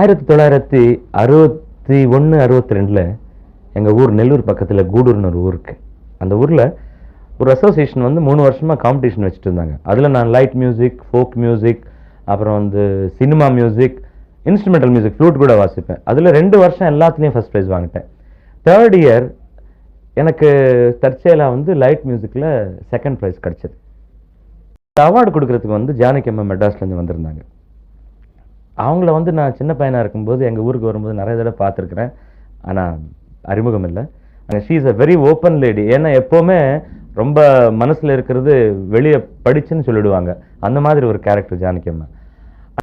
1961, 62ல் எங்கள் ஊர் நெல்லூர் பக்கத்தில் கூடூர்னு ஒரு ஊருக்கு. அந்த ஊரில் ஒரு அசோசியேஷன் வந்து 3 வருஷமாக காம்படிஷன் வச்சுட்டு இருந்தாங்க. அதில் நான் லைட் மியூசிக், ஃபோக் மியூசிக், அப்புறம் வந்து cinema music, instrumental music, flute கூட வாசிப்பேன். அதில் 2 வருஷம் எல்லாத்துலேயும் ஃபஸ்ட் ப்ரைஸ் வாங்கிட்டேன். 3rd இயர் எனக்கு தற்செயலாக வந்து லைட் மியூசிக்கில் 2nd ப்ரைஸ் கிடச்சிது. அவார்டு கொடுக்கறதுக்கு வந்து ஜானகி அம்மா மெட்ராஸ்லேருந்து வந்திருந்தாங்க. அவங்கள வந்து நான் சின்ன பையனாக இருக்கும்போது எங்கள் ஊருக்கு வரும்போது நிறைய தடவை பார்த்துருக்குறேன். ஆனால் அறிமுகம் இல்லை. She is a very open lady. ஏன்னா எப்போவுமே ரொம்ப மனசில் இருக்கிறது வெளியே படிச்சுன்னு சொல்லிடுவாங்க. அந்த மாதிரி ஒரு கேரக்டர் ஜானகி அம்மா.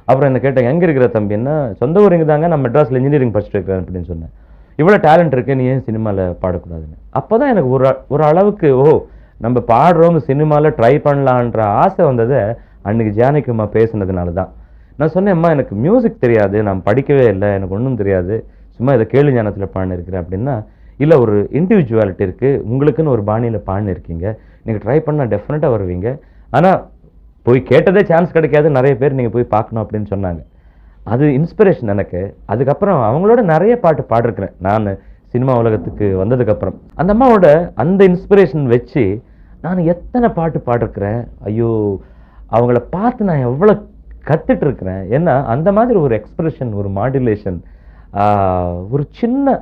அப்புறம் என்ன கேட்டாங்க, எங்கே இருக்கிற தம்பின்னா, சொந்த ஊர் இங்கே தாங்க, நான் மெட்ராஸில் இன்ஜினியரிங் படிச்சுட்டு இருக்கிறேன் அப்படின்னு சொன்னேன். இவ்வளோ டேலண்ட் இருக்கு, நீ ஏன் சினிமாவில் பாடக்கூடாதுன்னு. அப்போ தான் எனக்கு ஒரு அளவுக்கு நம்ம பாடுறோம், சினிமாவில் ட்ரை பண்ணலான்ற ஆசை வந்ததை அன்னைக்கு ஜானகி அம்மா பேசுனதுனால தான். நான் சொன்னேன், அம்மா எனக்கு மியூசிக் தெரியாது, நான் படிக்கவே இல்லை, எனக்கு ஒன்றும் தெரியாது, சும்மா இதை கேள்வி ஞானத்தில் பாடினிருக்கிறேன் அப்படின்னா, இல்லை ஒரு இண்டிவிஜுவாலிட்டி இருக்குது, உங்களுக்குன்னு ஒரு பாணியில் பாடினிருக்கீங்க, நீங்கள் ட்ரை பண்ணால் டெஃபினட்டாக வருவீங்க, ஆனால் போய் கேட்டதே சான்ஸ் கிடைக்காது, நிறைய பேர் நீங்கள் போய் பார்க்கணும் அப்படின்னு சொன்னாங்க. அது இன்ஸ்பிரேஷன் எனக்கு. அதுக்கப்புறம் அவங்களோட நிறைய பாட்டு பாடிருக்கிறேன் நான் சினிமா உலகத்துக்கு வந்ததுக்கப்புறம். அந்த அம்மாவோட அந்த இன்ஸ்பிரேஷன் வச்சு நான் எத்தனை பாட்டு பாடிருக்கிறேன். ஐயோ, அவங்கள பார்த்து நான் எவ்வளோ கற்றுட்டு இருக்கிறேன். ஏன்னா அந்த மாதிரி ஒரு எக்ஸ்பிரஷன், ஒரு மாடுலேஷன், ஒரு சின்ன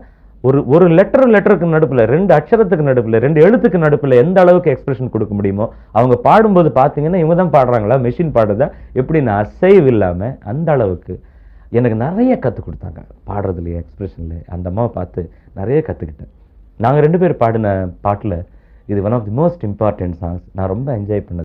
ஒரு லெட்டருக்கு நடுப்பில், 2 அக்ஷரத்துக்கு நடுப்பில், 2 எழுத்துக்கு நடுப்பில் எந்த அளவுக்கு எக்ஸ்பிரஷன் கொடுக்க முடியுமோ, அவங்க பாடும்போது பார்த்தீங்கன்னா இவங்க தான் பாடுறாங்களா, மெஷின் பாடுறதா எப்படின்னு அசைவு இல்லாமல் அந்த அளவுக்கு எனக்கு நிறைய கற்றுக் கொடுத்தாங்க. பாடுறதுலையே, எக்ஸ்பிரஷன்ல அந்த அம்மாவை பார்த்து நிறைய கற்றுக்கிட்டேன். நாங்கள் 2 பேர் பாடின பாட்டில் இது one of the most important songs. நான் ரொம்ப என்ஜாய் பண்ணது.